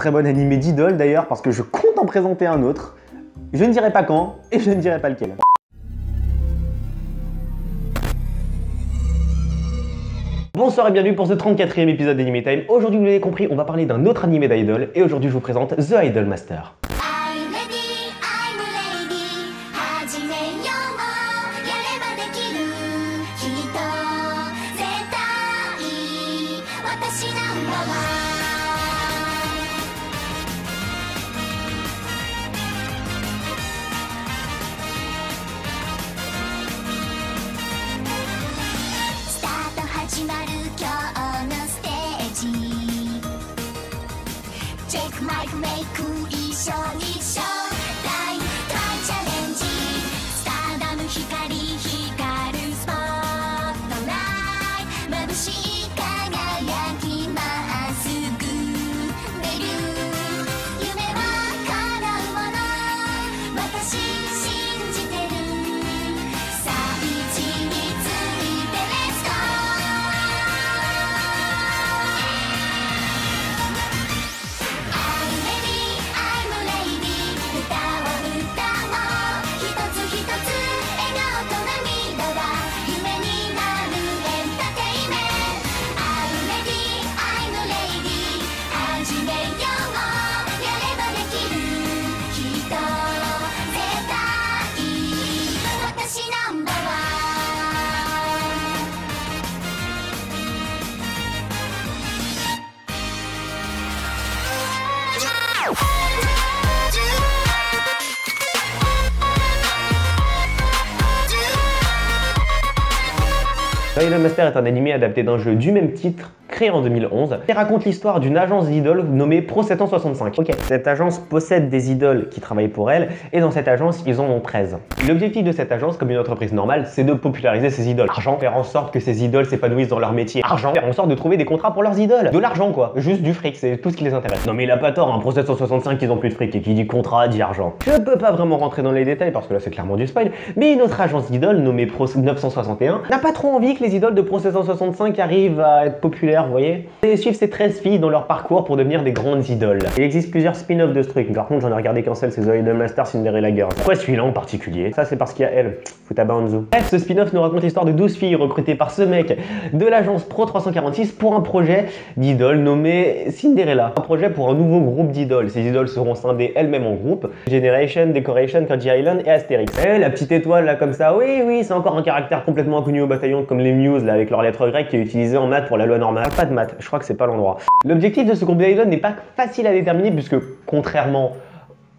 très bon animé d'idole d'ailleurs, parce que je compte en présenter un autre. Je ne dirai pas quand, et je ne dirai pas lequel. Bonsoir et bienvenue pour ce 34e épisode d'Anime Time. Aujourd'hui, vous l'avez compris, on va parler d'un autre animé d'idol, et aujourd'hui je vous présente The Idol Master. The Idol Master est un animé adapté d'un jeu du même titre, créé en 2011, et raconte l'histoire d'une agence d'idoles nommée Pro 765. Ok, cette agence possède des idoles qui travaillent pour elle, et dans cette agence, ils en ont 13. L'objectif de cette agence, comme une entreprise normale, c'est de populariser ces idoles. Argent, faire en sorte que ces idoles s'épanouissent dans leur métier. Argent, faire en sorte de trouver des contrats pour leurs idoles. De l'argent quoi, juste du fric, c'est tout ce qui les intéresse. Non mais il a pas tort, hein, Pro 765, ils ont plus de fric, et qui dit contrat, dit argent. Je peux pas vraiment rentrer dans les détails, parce que là c'est clairement du spoil, mais une autre agence d'idoles, nommée Pro 961, n'a pas trop envie que les idoles de Pro 765 arrivent à être populaires, vous voyez, et suivre ces 13 filles dans leur parcours pour devenir des grandes idoles. Il existe plusieurs spin-offs de ce truc, par contre j'en ai regardé qu'un seul, c'est The Idol Master Cinderella Girls. Pourquoi celui-là en particulier? Ça c'est parce qu'il y a elle, Futaba Hanzo. Bref, ce spin-off nous raconte l'histoire de 12 filles recrutées par ce mec de l'agence Pro 346 pour un projet d'idoles nommé Cinderella. Un projet pour un nouveau groupe d'idoles. Ces idoles seront scindées elles-mêmes en groupes: Generation, Decoration, Kanji Island et Astérix. Eh, la petite étoile là comme ça, oui, c'est encore un caractère complètement inconnu au bataillon, comme les Muse là avec leurs lettres grecques qui est utilisé en maths pour la loi normale. Pas de maths, je crois que c'est pas l'endroit. L'objectif de ce groupe d'idoles n'est pas facile à déterminer puisque, contrairement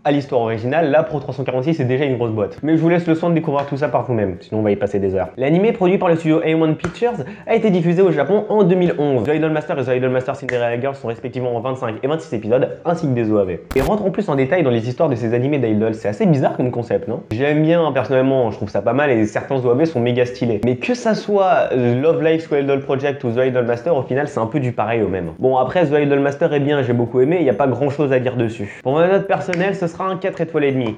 à l'histoire originale, la Pro 346 est déjà une grosse boîte. Mais je vous laisse le soin de découvrir tout ça par vous-même, sinon on va y passer des heures. L'anime, produit par le studio A1 Pictures, a été diffusé au Japon en 2011. The Idol Master et The Idol Master Cinderella Girls sont respectivement en 25 et 26 épisodes, ainsi que des OAV. Et rentrons plus en détail dans les histoires de ces animés d'idoles. C'est assez bizarre comme concept, non? J'aime bien, personnellement, je trouve ça pas mal et certains OAV sont méga stylés. Mais que ça soit Love Live School Idol Project ou The Idol Master, au final c'est un peu du pareil au même. Bon, après The Idol Master est bien, j'ai beaucoup aimé, il n'y a pas grand chose à dire dessus. Pour ma note personnelle, ce sera un 4 étoiles et demi.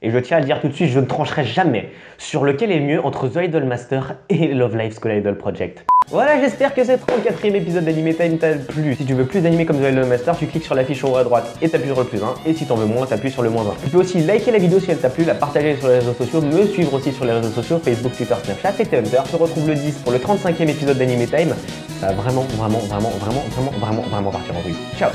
Et je tiens à le dire tout de suite, je ne trancherai jamais sur lequel est mieux entre The Idol Master et Love Live School Idol Project. Voilà, j'espère que ce 34e épisode d'Anime Time t'a plu. Si tu veux plus d'animés comme The Idol Master, tu cliques sur l'affiche en haut à droite et t'appuies sur le plus 1. Et si t'en veux moins, t'appuies sur le moins 1. Tu peux aussi liker la vidéo si elle t'a plu, la partager sur les réseaux sociaux, me suivre aussi sur les réseaux sociaux, Facebook, Twitter, Snapchat et Tumblr. Je te retrouve le 10 pour le 35e épisode d'Anime Time. Ça va vraiment partir en vrille. Ciao!